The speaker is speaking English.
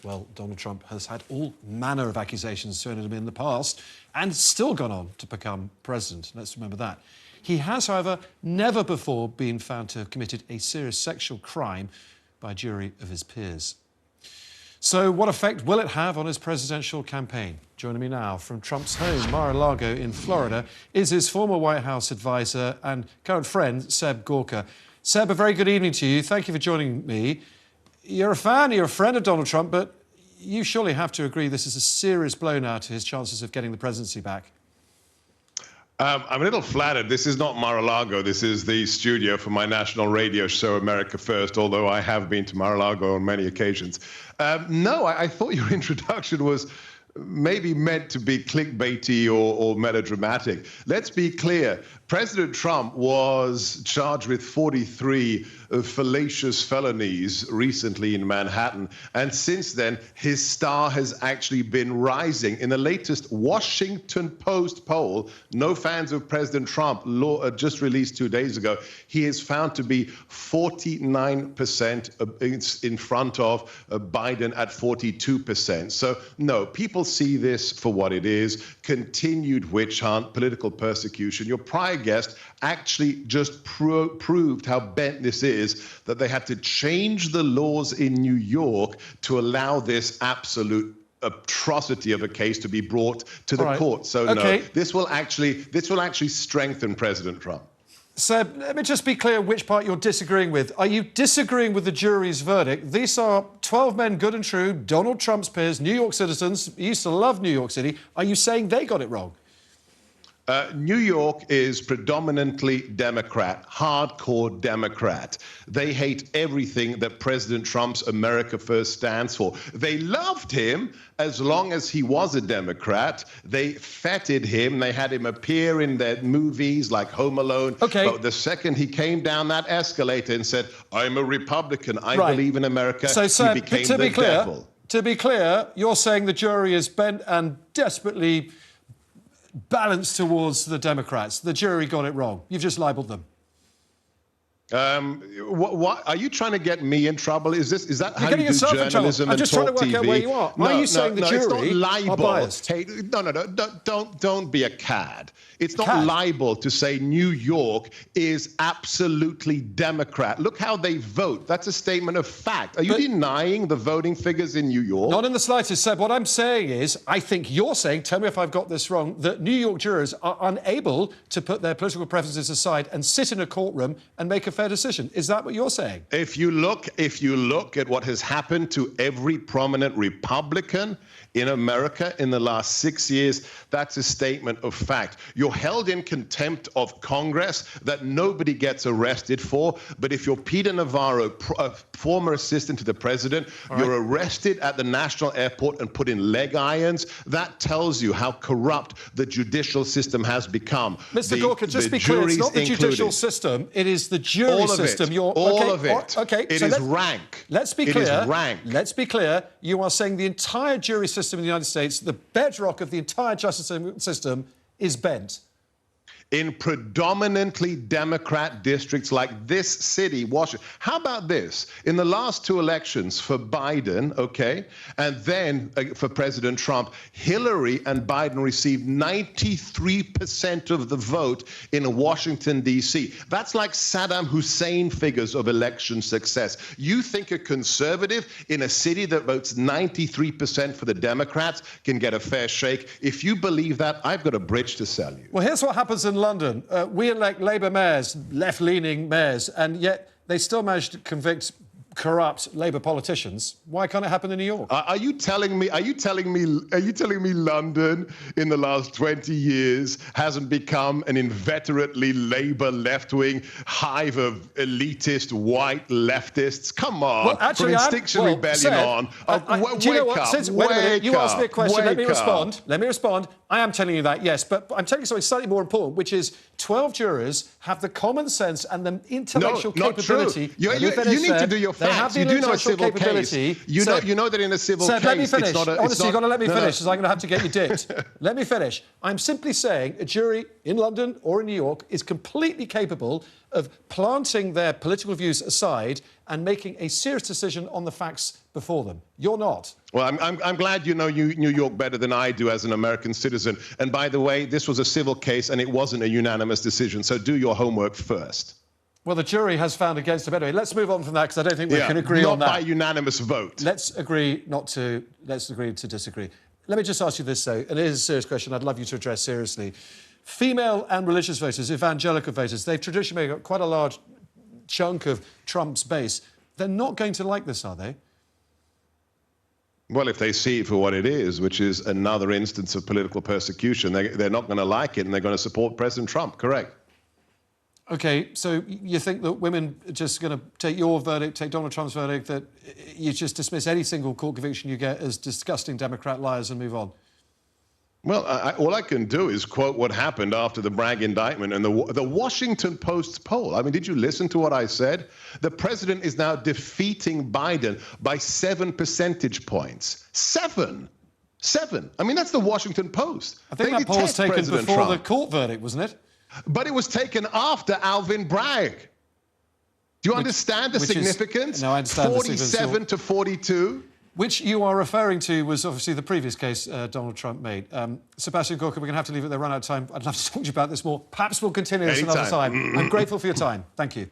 Well, Donald Trump has had all manner of accusations thrown at him in the past and still gone on to become president. Let's remember that. He has, however, never before been found to have committed a serious sexual crime by a jury of his peers. So what effect will it have on his presidential campaign? Joining me now from Trump's home, Mar-a-Lago in Florida, is his former White House advisor and current friend, Seb Gorka. Seb, a very good evening to you. Thank you for joining me. You're a fan, you're a friend of Donald Trump, but you surely have to agree this is a serious blow now to his chances of getting the presidency back. I'm a little flattered. This is not Mar-a-Lago. This is the studio for my national radio show, America First, although I have been to Mar-a-Lago on many occasions. No, I thought your introduction was maybe meant to be clickbaity or melodramatic. Let's be clear. President Trump was charged with 43 fallacious felonies recently in Manhattan. And since then, his star has actually been rising. In the latest Washington Post poll, no fans of President Trump, just released 2 days ago, he is found to be 49% in front of Biden at 42%. So, no, people see this for what it is, continued witch hunt, political persecution. Your prior guest actually just proved how bent this is, that they had to change the laws in New York to allow this absolute atrocity of a case to be brought to the court. So no, this will actually strengthen President Trump. Seb, let me just be clear which part you're disagreeing with. Are you disagreeing with the jury's verdict? These are 12 men, good and true, Donald Trump's peers, New York citizens. He used to love New York City. Are you saying they got it wrong? New York is predominantly Democrat, hardcore Democrat. They hate everything that President Trump's America First stands for. They loved him as long as he was a Democrat. They feted him. They had him appear in their movies like Home Alone. But the second he came down that escalator and said, I'm a Republican, I believe in America, he became the devil. To be clear, you're saying the jury is bent and desperately balanced towards the Democrats. The jury got it wrong. You've just libelled them. What are you trying to get me in trouble? Is that how you do journalism and talk TV? I'm just trying to work out where you are. Are you saying the jury are biased? Hey, no, don't be a cad. It's not libel to say New York is absolutely Democrat. Look how they vote. That's a statement of fact. Are you denying the voting figures in New York? Not in the slightest, Seb. What I'm saying is, I think you're saying, tell me if I've got this wrong, that New York jurors are unable to put their political preferences aside and sit in a courtroom and make a fair decision. Is that what you're saying? If you look at what has happened to every prominent Republican in America in the last 6 years, that's a statement of fact. You're held in contempt of Congress that nobody gets arrested for. But if you're Peter Navarro, a former assistant to the president, you're arrested at the national airport and put in leg irons. That tells you how corrupt the judicial system has become. Mr. Gorka, just be clear, it's not the judicial system, it is the jury system. All of it. Okay, it is rank. Let's be clear. It is rank. Let's be clear. You are saying the entire jury system in the United States, the bedrock of the entire justice system, is bent. In predominantly Democrat districts like this city, Washington. How about this? In the last 2 elections for Biden, and then for President Trump, Hillary and Biden received 93% of the vote in Washington, D.C. That's like Saddam Hussein figures of election success. You think a conservative in a city that votes 93% for the Democrats can get a fair shake? If you believe that, I've got a bridge to sell you. Well, here's what happens in London. We elect Labour mayors, left-leaning mayors, and yet they still manage to convict corrupt Labour politicians. Why can't it happen in New York? Are you telling me London in the last 20 years hasn't become an inveterately Labour left-wing hive of elitist white leftists? Come on, well, actually, from Extinction Rebellion on. Do you know what? Wait a minute, you asked me a question. Let me respond. I am telling you that, yes, but I'm telling you something slightly more important, which is 12 jurors have the common sense and the intellectual capability. You need to do your facts. You do know a civil case. You know that in a civil case, let me finish. It's not a... Honestly, you've got to let me finish, because I'm going to have to get you dipped. Let me finish. I'm simply saying a jury in London or in New York is completely capable of planting their political views aside and making a serious decision on the facts before them. You're not. Well, I'm glad you know New York better than I do as an American citizen. And by the way, this was a civil case and it wasn't a unanimous decision. So do your homework first. Well, the jury has found against him. Anyway, let's move on from that because I don't think we can agree on that. Not by unanimous vote. Let's agree to disagree. Let me just ask you this, though, and it is a serious question I'd love you to address seriously. Female and religious voters, evangelical voters, they've traditionally made up quite a large chunk of Trump's base. They're not going to like this, are they? Well, if they see it for what it is, which is another instance of political persecution, they're not going to like it and they're going to support President Trump, correct? OK, so you think that women are just going to take your verdict, take Donald Trump's verdict, that you just dismiss any single court conviction you get as disgusting Democrat liars and move on? Well, all I can do is quote what happened after the Bragg indictment and the Washington Post's poll. I mean, did you listen to what I said? The president is now defeating Biden by 7 percentage points. 7. I mean, that's the Washington Post. I think that poll was taken before the court verdict, wasn't it? But it was taken after Alvin Bragg. Do you understand the significance? No, I understand 47 to 42. Which you are referring to was obviously the previous case Donald Trump made. Sebastian Gorka, we're going to have to leave it there, run out of time. I'd love to talk to you about this more. Perhaps we'll continue this another time. I'm grateful for your time. Thank you.